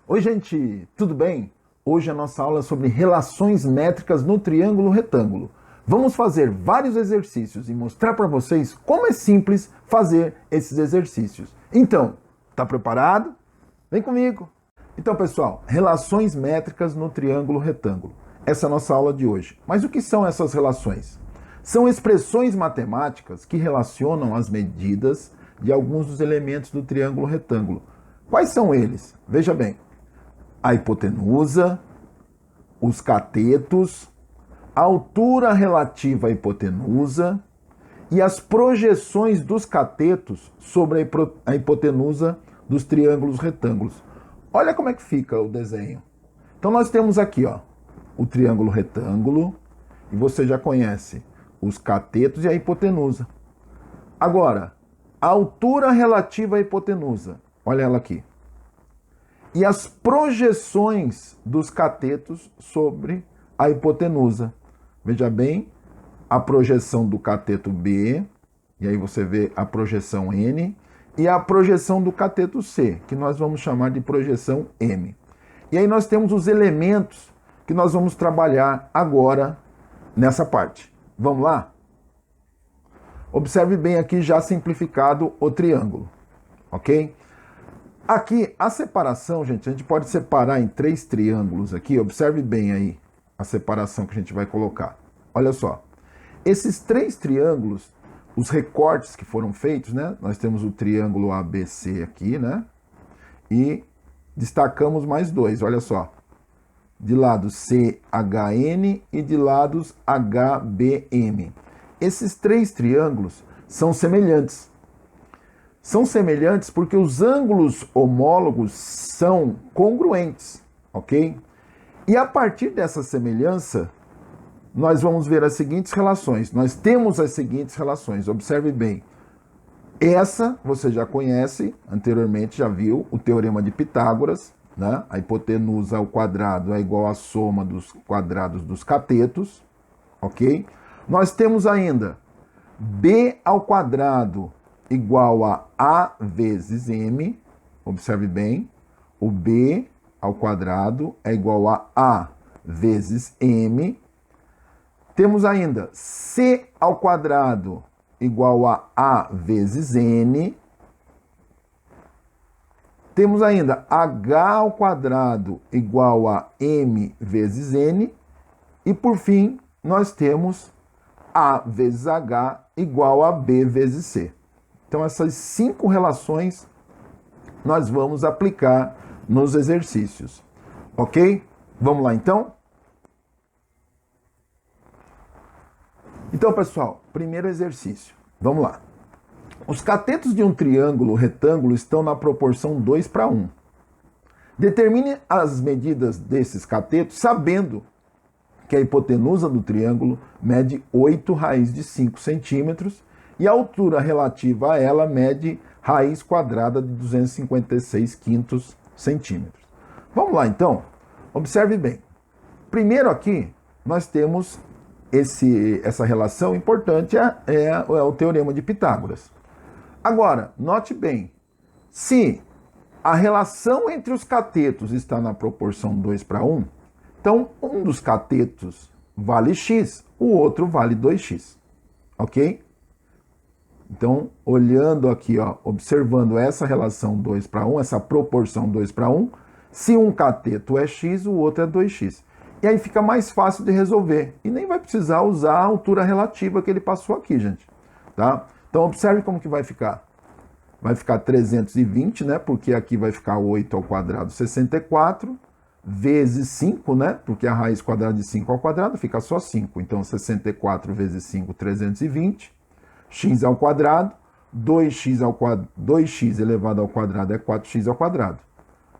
Oi, gente, tudo bem? Hoje a nossa aula é sobre relações métricas no triângulo retângulo. Vamos fazer vários exercícios e mostrar para vocês como é simples fazer esses exercícios. Então, tá preparado? Vem comigo! Então, pessoal, relações métricas no triângulo retângulo. Essa é a nossa aula de hoje. Mas o que são essas relações? São expressões matemáticas que relacionam as medidas de alguns dos elementos do triângulo retângulo. Quais são eles? Veja bem. A hipotenusa, os catetos, a altura relativa à hipotenusa e as projeções dos catetos sobre a hipotenusa dos triângulos retângulos. Olha como é que fica o desenho. Então nós temos aqui, ó, o triângulo retângulo, e você já conhece os catetos e a hipotenusa. Agora, a altura relativa à hipotenusa, olha ela aqui. E as projeções dos catetos sobre a hipotenusa. Veja bem, a projeção do cateto B, e aí você vê a projeção N, e a projeção do cateto C, que nós vamos chamar de projeção M. E aí nós temos os elementos que nós vamos trabalhar agora nessa parte. Vamos lá? Observe bem aqui já simplificado o triângulo, ok? Aqui, a separação, gente, a gente pode separar em 3 triângulos aqui. Observe bem aí a separação que a gente vai colocar. Olha só. Esses 3 triângulos, os recortes que foram feitos, né? Nós temos o triângulo ABC aqui, né? E destacamos mais 2, olha só. De lados CHN e de lados HBM. Esses 3 triângulos são semelhantes. São semelhantes porque os ângulos homólogos são congruentes, ok? E a partir dessa semelhança, nós vamos ver as seguintes relações. Nós temos as seguintes relações, observe bem. Essa você já conhece, anteriormente já viu, o teorema de Pitágoras, né? A hipotenusa ao quadrado é igual à soma dos quadrados dos catetos, ok? Nós temos ainda b ao quadrado igual a vezes m, observe bem, o b ao quadrado é igual a vezes m. Temos ainda c ao quadrado igual a vezes n. Temos ainda h ao quadrado igual a m vezes n. E por fim, nós temos a vezes h igual a b vezes c. Então, essas 5 relações nós vamos aplicar nos exercícios. Ok? Vamos lá, então? Então, pessoal, primeiro exercício. Vamos lá. Os catetos de um triângulo retângulo estão na proporção 2:1. Determine as medidas desses catetos sabendo que a hipotenusa do triângulo mede 8 raiz de 5 centímetros e a altura relativa a ela mede raiz quadrada de 256 quintos centímetros. Vamos lá, então? Observe bem. Primeiro aqui, nós temos essa relação importante, é o teorema de Pitágoras. Agora, note bem, se a relação entre os catetos está na proporção 2:1, então um dos catetos vale x, o outro vale 2x, ok? Então, olhando aqui, ó, observando essa relação 2:1, essa proporção 2:1, se um cateto é x, o outro é 2x. E aí fica mais fácil de resolver. E nem vai precisar usar a altura relativa que ele passou aqui, gente. Tá? Então, observe como que vai ficar. Vai ficar 320, né? Porque aqui vai ficar 8 ao quadrado, 64, vezes 5, né? Porque a raiz quadrada de 5 ao quadrado fica só 5. Então, 64 vezes 5, 320. X ao quadrado, 2x elevado ao quadrado é 4x ao quadrado.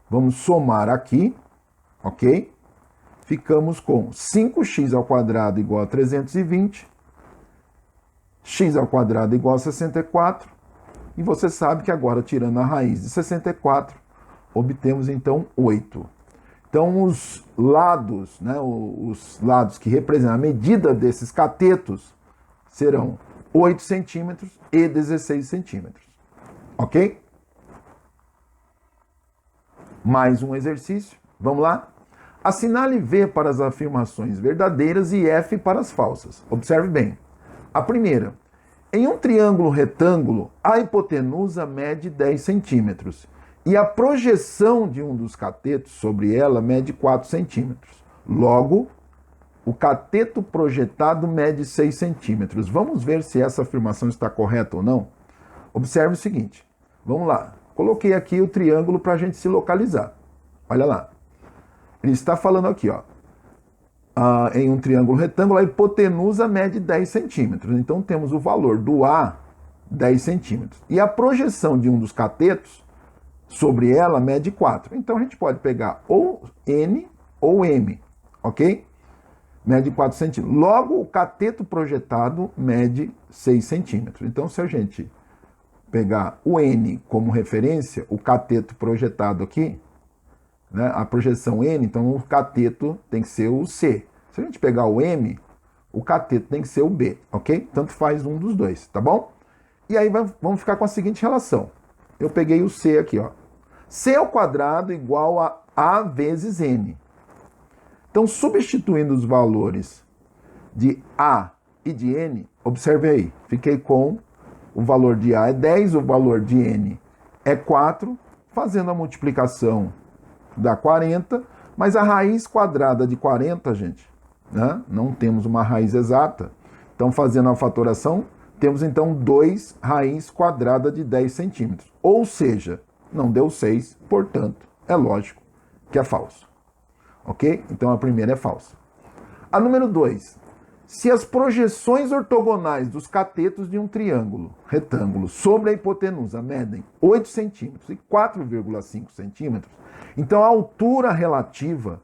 Vamos somar aqui, ok? Ficamos com 5x ao quadrado igual a 320, x ao quadrado igual a 64, e você sabe que agora, tirando a raiz de 64, obtemos então 8. Então, os lados, né, os lados que representam a medida desses catetos serão 8 centímetros e 16 centímetros. Ok? Mais um exercício. Vamos lá? Assinale V para as afirmações verdadeiras e F para as falsas. Observe bem. A primeira. Em um triângulo retângulo, a hipotenusa mede 10 centímetros e a projeção de um dos catetos sobre ela mede 4 centímetros. Logo, o cateto projetado mede 6 centímetros. Vamos ver se essa afirmação está correta ou não? Observe o seguinte. Vamos lá. Coloquei aqui o triângulo para a gente se localizar. Olha lá. Ele está falando aqui, ó. Em um triângulo retângulo, a hipotenusa mede 10 centímetros. Então, temos o valor do A, 10 centímetros. E a projeção de um dos catetos sobre ela mede 4. Então, a gente pode pegar ou N ou M, ok? Mede 4 centímetros. Logo, o cateto projetado mede 6 centímetros. Então, se a gente pegar o N como referência, o cateto projetado aqui, né, a projeção N, então o cateto tem que ser o C. Se a gente pegar o M, o cateto tem que ser o B, ok? Tanto faz um dos dois, tá bom? E aí vamos ficar com a seguinte relação. Eu peguei o C aqui, ó. C ao quadrado igual a A vezes N. Então, substituindo os valores de A e de N, observe aí, fiquei com o valor de A é 10, o valor de N é 4, fazendo a multiplicação dá 40, mas a raiz quadrada de 40, gente, né? Não temos uma raiz exata. Então, fazendo a fatoração, temos então 2 raiz quadrada de 10 centímetros. Ou seja, não deu 6, portanto, é lógico que é falso. Ok? Então, a primeira é falsa. A número 2. Se as projeções ortogonais dos catetos de um triângulo retângulo sobre a hipotenusa medem 8 centímetros e 4,5 centímetros, então a altura relativa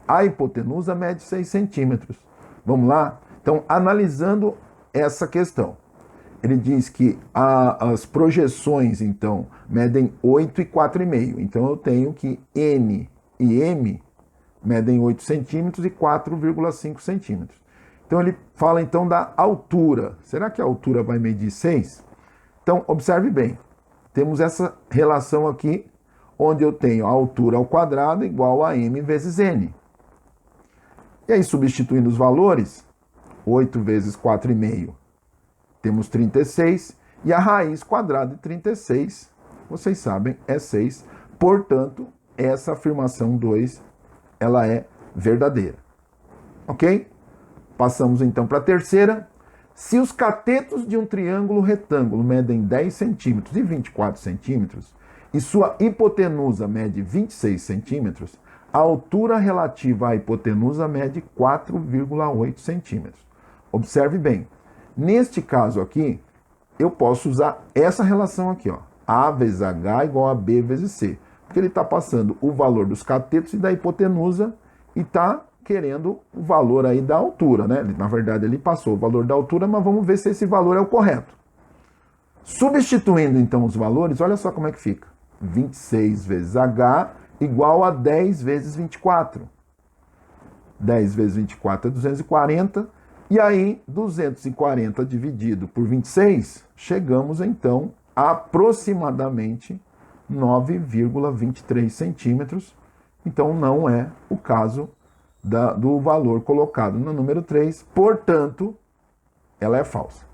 à hipotenusa mede 6 centímetros. Vamos lá? Então, analisando essa questão, ele diz que as projeções, então, medem 8 e 4,5. Então, eu tenho que N e M medem 8 centímetros e 4,5 centímetros. Então, ele fala, então, da altura. Será que a altura vai medir 6? Então, observe bem. Temos essa relação aqui, onde eu tenho a altura ao quadrado igual a M vezes N. E aí, substituindo os valores, 8 vezes 4,5, temos 36. E a raiz quadrada de 36, vocês sabem, é 6. Portanto, essa afirmação 2, ela é verdadeira. Ok? Passamos então para a terceira. Se os catetos de um triângulo retângulo medem 10 centímetros e 24 centímetros, e sua hipotenusa mede 26 centímetros, a altura relativa à hipotenusa mede 4,8 centímetros. Observe bem, neste caso aqui, eu posso usar essa relação aqui, ó, A vezes H igual a B vezes C, porque ele está passando o valor dos catetos e da hipotenusa e está querendo o valor aí da altura, né? Na verdade, ele passou o valor da altura, mas vamos ver se esse valor é o correto. Substituindo, então, os valores, olha só como é que fica. 26 vezes H igual a 10 vezes 24. 10 vezes 24 é 240. E aí, 240 dividido por 26, chegamos, então, a aproximadamente 9,23 centímetros. Então, não é o caso do valor colocado no número 3, portanto, ela é falsa.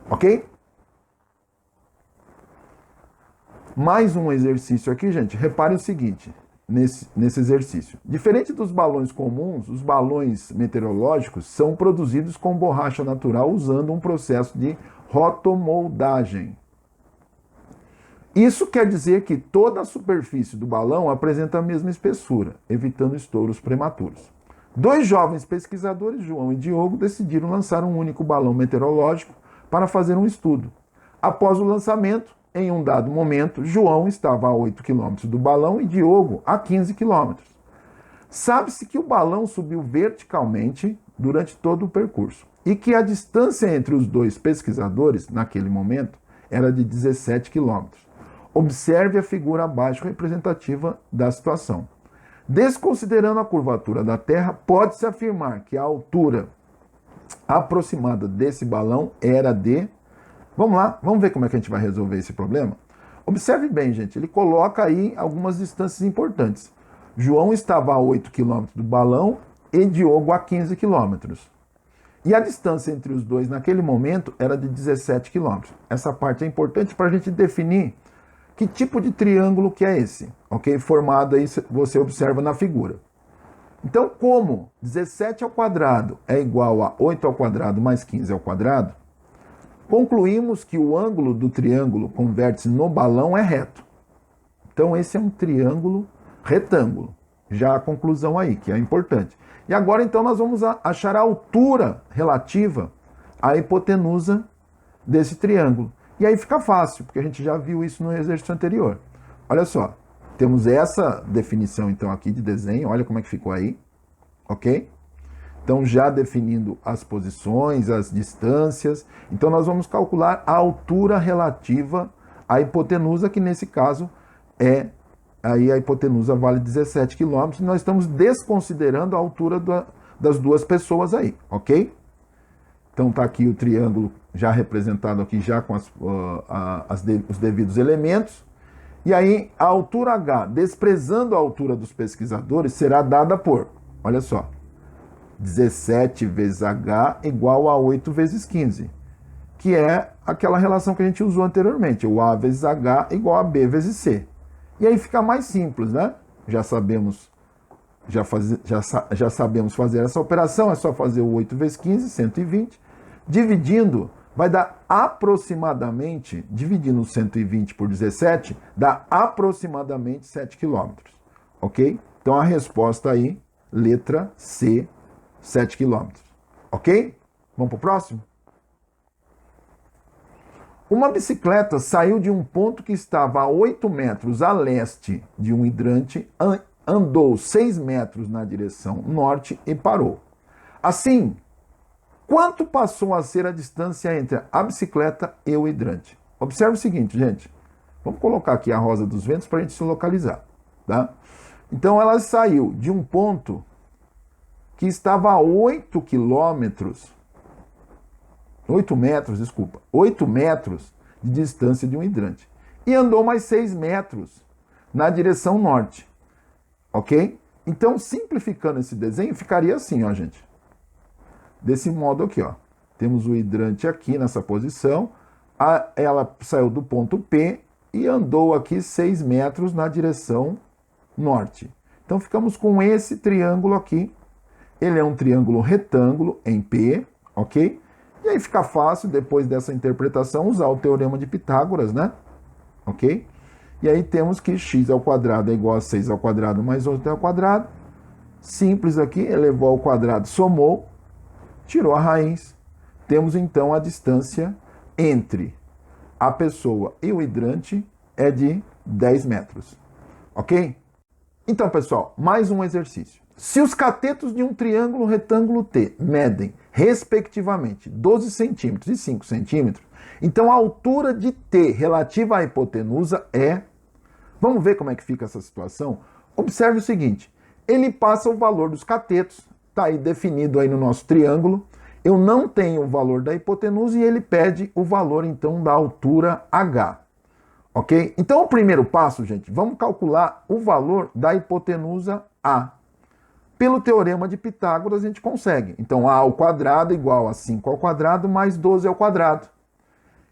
Ok? Mais um exercício aqui, gente. Repare o seguinte, nesse exercício. Diferente dos balões comuns, os balões meteorológicos são produzidos com borracha natural usando um processo de rotomoldagem. Isso quer dizer que toda a superfície do balão apresenta a mesma espessura, evitando estouros prematuros. 2 jovens pesquisadores, João e Diogo, decidiram lançar um único balão meteorológico para fazer um estudo. Após o lançamento, em um dado momento, João estava a 8 km do balão e Diogo a 15 km. Sabe-se que o balão subiu verticalmente durante todo o percurso e que a distância entre os 2 pesquisadores, naquele momento, era de 17 km. Observe a figura abaixo representativa da situação. Desconsiderando a curvatura da Terra, pode-se afirmar que a altura aproximada desse balão era de... Vamos lá, vamos ver como é que a gente vai resolver esse problema? Observe bem, gente, ele coloca aí algumas distâncias importantes. João estava a 8 km do balão e Diogo a 15 km. E a distância entre os dois naquele momento era de 17 km. Essa parte é importante para a gente definir que tipo de triângulo que é esse, ok? Formado aí, você observa na figura. Então, como 17 ao quadrado é igual a 8 ao quadrado mais 15 ao quadrado, concluímos que o ângulo do triângulo com vértice no balão é reto. Então, esse é um triângulo retângulo. Já a conclusão aí, que é importante. E agora, então, nós vamos achar a altura relativa à hipotenusa desse triângulo. E aí fica fácil, porque a gente já viu isso no exercício anterior. Olha só, temos essa definição, então, aqui de desenho. Olha como é que ficou aí, ok? Então, já definindo as posições, as distâncias. Então, nós vamos calcular a altura relativa à hipotenusa, que nesse caso é... Aí a hipotenusa vale 17 km. Nós estamos desconsiderando a altura das duas pessoas aí, ok? Então está aqui o triângulo já representado aqui já com os devidos elementos. E aí a altura H, desprezando a altura dos pesquisadores, será dada por, olha só, 17 vezes H igual a 8 vezes 15, que é aquela relação que a gente usou anteriormente, o A vezes H igual a B vezes C. E aí fica mais simples, né? Já sabemos fazer essa operação, é só fazer o 8 vezes 15, 120. Dividindo, vai dar aproximadamente, dividindo 120 por 17, dá aproximadamente 7 km. Ok? Então a resposta aí, letra C, 7 km. Ok? Vamos para o próximo? Uma bicicleta saiu de um ponto que estava a 8 metros a leste de um hidrante, andou 6 metros na direção norte e parou. Assim, quanto passou a ser a distância entre a bicicleta e o hidrante? Observe o seguinte, gente. Vamos colocar aqui a Rosa dos Ventos para a gente se localizar, tá? Então, ela saiu de um ponto que estava a 8 metros de distância de um hidrante. E andou mais 6 metros na direção norte. Ok? Então, simplificando esse desenho, ficaria assim, ó, gente. Desse modo aqui, ó. Temos o hidrante aqui nessa posição. Ela saiu do ponto P e andou aqui 6 metros na direção norte. Então, ficamos com esse triângulo aqui. Ele é um triângulo retângulo em P, ok? E aí fica fácil, depois dessa interpretação, usar o teorema de Pitágoras, né? Ok? E aí temos que x ao quadrado é igual a 6 ao quadrado mais 8 ao quadrado. Simples aqui, elevou ao quadrado, somou, tirou a raiz. Temos então a distância entre a pessoa e o hidrante é de 10 metros. Ok? Então, pessoal, mais um exercício. Se os catetos de um triângulo retângulo T medem, respectivamente, 12 centímetros e 5 centímetros, então a altura de T relativa à hipotenusa é... Vamos ver como é que fica essa situação? Observe o seguinte, ele passa o valor dos catetos, está aí definido aí no nosso triângulo, eu não tenho o valor da hipotenusa e ele pede o valor, então, da altura H. Ok? Então, o primeiro passo, gente, vamos calcular o valor da hipotenusa A. Pelo teorema de Pitágoras, a gente consegue. Então, A ao quadrado igual a 5 ao quadrado mais 12 ao quadrado.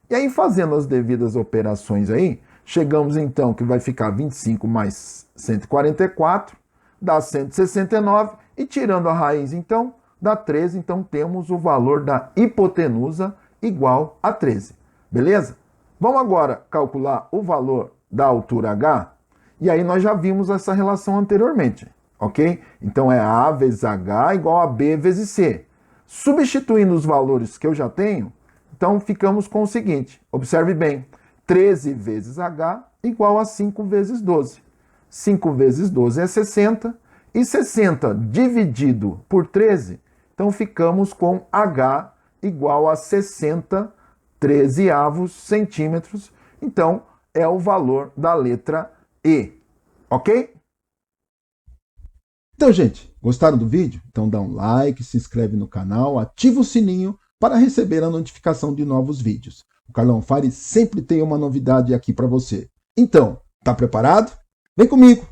E aí, fazendo as devidas operações aí, chegamos então que vai ficar 25 mais 144, dá 169, e tirando a raiz, então, dá 13. Então, temos o valor da hipotenusa igual a 13. Beleza? Vamos agora calcular o valor da altura H. E aí, nós já vimos essa relação anteriormente. Ok? Então, é A vezes H igual a B vezes C. Substituindo os valores que eu já tenho, então ficamos com o seguinte. Observe bem. 13 vezes H igual a 5 vezes 12. 5 vezes 12 é 60. E 60 dividido por 13, então ficamos com H igual a 60 13avos centímetros. Então, é o valor da letra E. Ok? Então, gente, gostaram do vídeo? Então dá um like, se inscreve no canal, ativa o sininho para receber a notificação de novos vídeos. O Carlão Fari sempre tem uma novidade aqui para você. Então, tá preparado? Vem comigo!